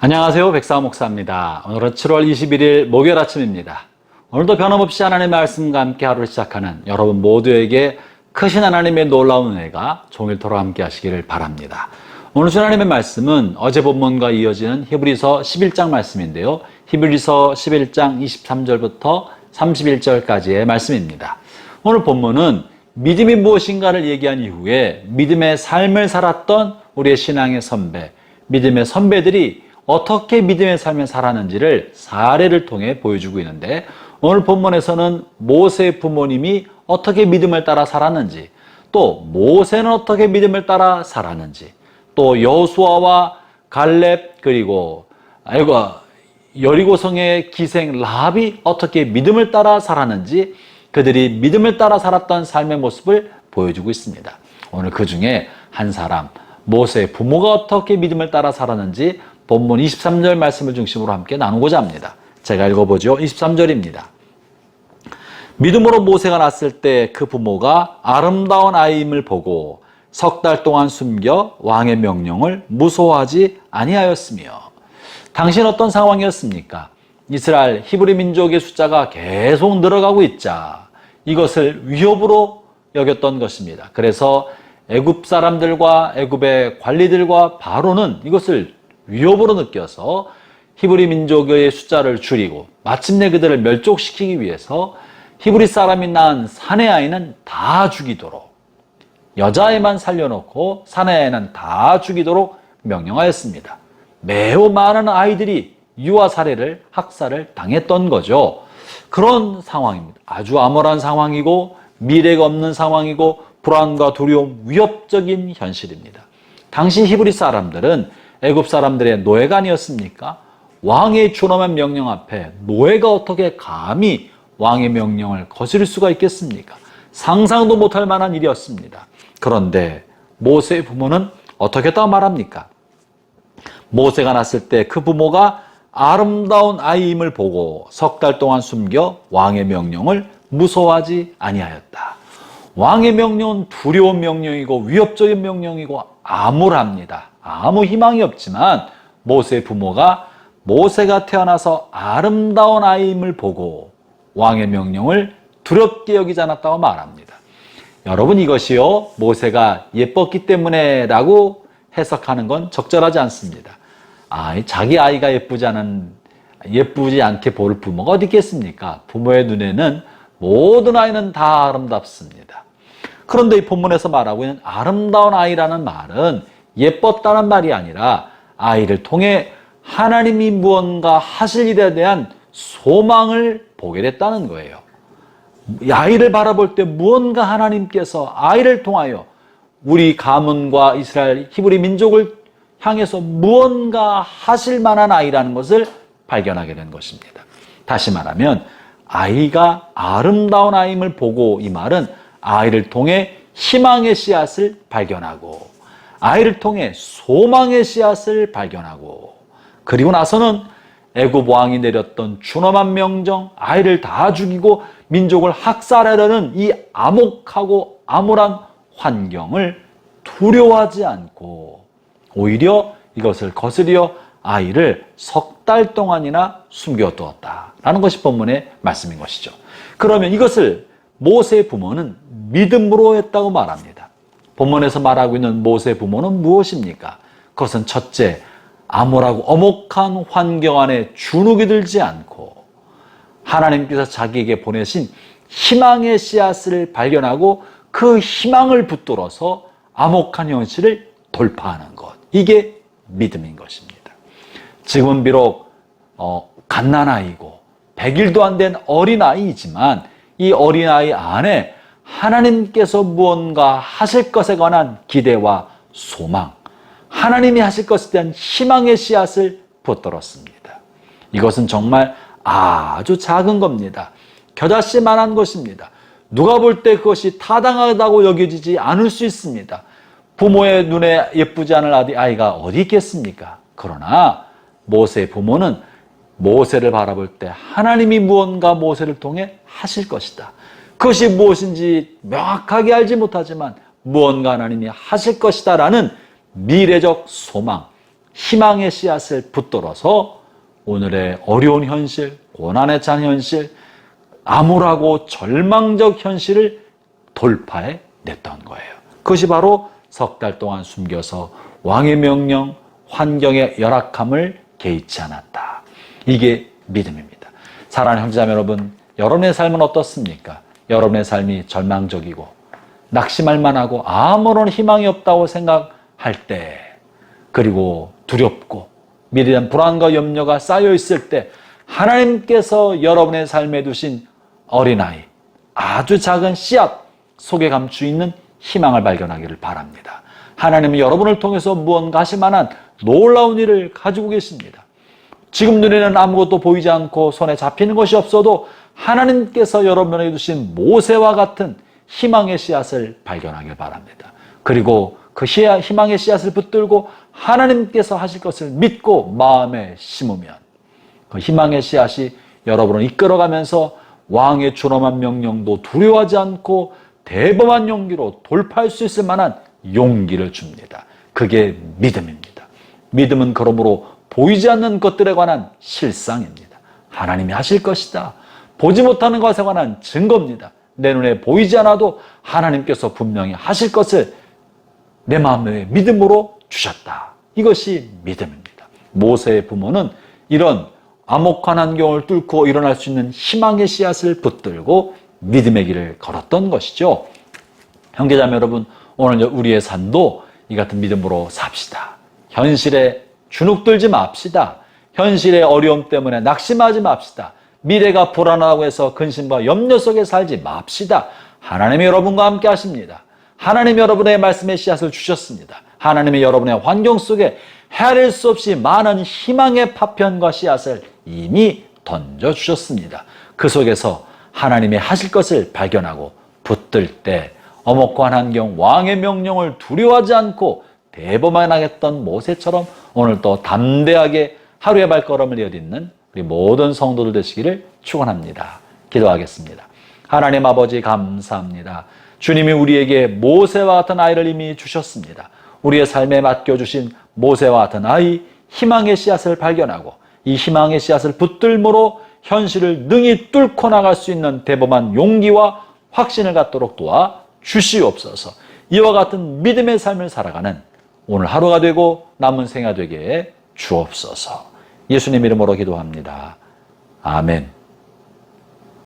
안녕하세요. 백사호 목사입니다. 오늘은 7월 21일 목요일 아침입니다. 오늘도 변함없이 하나님의 말씀과 함께 하루를 시작하는 여러분 모두에게 크신 하나님의 놀라운 은혜가 종일토록 함께 하시기를 바랍니다. 오늘 주 하나님의 말씀은 어제 본문과 이어지는 히브리서 11장 말씀인데요. 히브리서 11장 23절부터 31절까지의 말씀입니다. 오늘 본문은 믿음이 무엇인가를 얘기한 이후에 믿음의 삶을 살았던 우리의 신앙의 선배, 믿음의 선배들이 어떻게 믿음의 삶을 살았는지를 사례를 통해 보여주고 있는데, 오늘 본문에서는 모세의 부모님이 어떻게 믿음을 따라 살았는지, 또 모세는 어떻게 믿음을 따라 살았는지, 또 여호수아와 갈렙 그리고 여리고성의 기생 라합이 어떻게 믿음을 따라 살았는지, 그들이 믿음을 따라 살았던 삶의 모습을 보여주고 있습니다. 오늘 그 중에 한 사람, 모세의 부모가 어떻게 믿음을 따라 살았는지 본문 23절 말씀을 중심으로 함께 나누고자 합니다. 제가 읽어보죠. 23절입니다. 믿음으로 모세가 낳았을 때 그 부모가 아름다운 아이임을 보고 석 달 동안 숨겨 왕의 명령을 무소하지 아니하였으며. 당신 어떤 상황이었습니까? 이스라엘 히브리 민족의 숫자가 계속 늘어가고 있자 이것을 위협으로 여겼던 것입니다. 그래서 애굽 사람들과 애굽의 관리들과 바로는 이것을 위협으로 느껴서 히브리 민족의 숫자를 줄이고 마침내 그들을 멸족시키기 위해서 히브리 사람이 낳은 사내 아이는 다 죽이도록, 여자아이만 살려놓고 사내 아이는 다 죽이도록 명령하였습니다. 매우 많은 아이들이 유아 살해를, 학살을 당했던 거죠. 그런 상황입니다. 아주 암울한 상황이고 미래가 없는 상황이고 불안과 두려움, 위협적인 현실입니다. 당시 히브리 사람들은 애굽 사람들의 노예가 아니었습니까? 왕의 준엄한 명령 앞에 노예가 어떻게 감히 왕의 명령을 거스릴 수가 있겠습니까? 상상도 못할 만한 일이었습니다. 그런데 모세의 부모는 어떻게 했다고 말합니까? 모세가 낳았을 때 그 부모가 아름다운 아이임을 보고 석 달 동안 숨겨 왕의 명령을 무소하지 아니하였다. 왕의 명령은 두려운 명령이고 위협적인 명령이고 암울합니다. 아무 희망이 없지만 모세의 부모가 모세가 태어나서 아름다운 아이임을 보고 왕의 명령을 두렵게 여기지 않았다고 말합니다. 여러분, 이것이요 모세가 예뻤기 때문에 라고 해석하는 건 적절하지 않습니다. 자기 아이가 예쁘지 않게 볼 부모가 어디 있겠습니까? 부모의 눈에는 모든 아이는 다 아름답습니다. 그런데 이 본문에서 말하고 있는 아름다운 아이라는 말은 예뻤다는 말이 아니라 아이를 통해 하나님이 무언가 하실 일에 대한 소망을 보게 됐다는 거예요. 이 아이를 바라볼 때 무언가 하나님께서 아이를 통하여 우리 가문과 이스라엘 히브리 민족을 향해서 무언가 하실 만한 아이라는 것을 발견하게 된 것입니다. 다시 말하면 아이가 아름다운 아이임을 보고, 이 말은 아이를 통해 희망의 씨앗을 발견하고 아이를 통해 소망의 씨앗을 발견하고, 그리고 나서는 애굽 왕이 내렸던 준엄한 명령, 아이를 다 죽이고 민족을 학살하려는 이 암혹하고 암울한 환경을 두려워하지 않고 오히려 이것을 거스려 아이를 석 달 동안이나 숨겨두었다라는 것이 본문의 말씀인 것이죠. 그러면 이것을 모세의 부모는 믿음으로 했다고 말합니다. 본문에서 말하고 있는 모세의 부모는 무엇입니까? 그것은 첫째, 암울하고 엄혹한 환경 안에 주눅이 들지 않고 하나님께서 자기에게 보내신 희망의 씨앗을 발견하고 그 희망을 붙들어서 암혹한 현실을 돌파하는 것, 이게 믿음인 것입니다. 지금은 비록 갓난아이고 100일도 안 된 어린아이이지만 이 어린아이 안에 하나님께서 무언가 하실 것에 관한 기대와 소망, 하나님이 하실 것에 대한 희망의 씨앗을 붙들었습니다. 이것은 정말 아주 작은 겁니다. 겨자씨만한 것입니다. 누가 볼 때 그것이 타당하다고 여겨지지 않을 수 있습니다. 부모의 눈에 예쁘지 않을 아이가 어디 있겠습니까? 그러나 모세의 부모는 모세를 바라볼 때 하나님이 무언가 모세를 통해 하실 것이다. 그것이 무엇인지 명확하게 알지 못하지만 무언가 하나님이 하실 것이다 라는 미래적 소망, 희망의 씨앗을 붙들어서 오늘의 어려운 현실, 고난에 찬 현실, 암울하고 절망적 현실을 돌파해 냈던 거예요. 그것이 바로 석 달 동안 숨겨서 왕의 명령, 환경의 열악함을 개의치 않았다. 이게 믿음입니다. 사랑하는 형제자매 여러분, 여러분의 삶은 어떻습니까? 여러분의 삶이 절망적이고 낙심할 만하고 아무런 희망이 없다고 생각할 때, 그리고 두렵고 미래에 대한 불안과 염려가 쌓여 있을 때 하나님께서 여러분의 삶에 두신 어린아이, 아주 작은 씨앗 속에 감추어 있는 희망을 발견하기를 바랍니다. 하나님은 여러분을 통해서 무언가 하실 만한 놀라운 일을 가지고 계십니다. 지금 눈에는 아무것도 보이지 않고 손에 잡히는 것이 없어도 하나님께서 여러분에게 주신 모세와 같은 희망의 씨앗을 발견하길 바랍니다. 그리고 그 희망의 씨앗을 붙들고 하나님께서 하실 것을 믿고 마음에 심으면 그 희망의 씨앗이 여러분을 이끌어가면서 왕의 준엄한 명령도 두려워하지 않고 대범한 용기로 돌파할 수 있을 만한 용기를 줍니다. 그게 믿음입니다. 믿음은 그러므로 보이지 않는 것들에 관한 실상입니다. 하나님이 하실 것이다. 보지 못하는 것에 관한 증거입니다. 내 눈에 보이지 않아도 하나님께서 분명히 하실 것을 내 마음에 믿음으로 주셨다. 이것이 믿음입니다. 모세의 부모는 이런 암혹한 환경을 뚫고 일어날 수 있는 희망의 씨앗을 붙들고 믿음의 길을 걸었던 것이죠. 형제자매 여러분, 오늘 우리의 삶도 이 같은 믿음으로 삽시다. 현실에 주눅들지 맙시다. 현실의 어려움 때문에 낙심하지 맙시다. 미래가 불안하다고 해서 근심과 염려 속에 살지 맙시다. 하나님이 여러분과 함께 하십니다. 하나님이 여러분의 말씀의 씨앗을 주셨습니다. 하나님이 여러분의 환경 속에 헤아릴 수 없이 많은 희망의 파편과 씨앗을 이미 던져주셨습니다. 그 속에서 하나님이 하실 것을 발견하고 붙들 때 엄혹한 환경, 왕의 명령을 두려워하지 않고 대범하겠던 모세처럼 오늘도 담대하게 하루의 발걸음을 이어딛는 우리 모든 성도들 되시기를 축원합니다. 기도하겠습니다. 하나님 아버지 감사합니다. 주님이 우리에게 모세와 같은 아이를 이미 주셨습니다. 우리의 삶에 맡겨주신 모세와 같은 아이, 희망의 씨앗을 발견하고 이 희망의 씨앗을 붙들므로 현실을 능히 뚫고 나갈 수 있는 대범한 용기와 확신을 갖도록 도와 주시옵소서. 이와 같은 믿음의 삶을 살아가는 오늘 하루가 되고 남은 생활 되게 주옵소서. 예수님 이름으로 기도합니다. 아멘.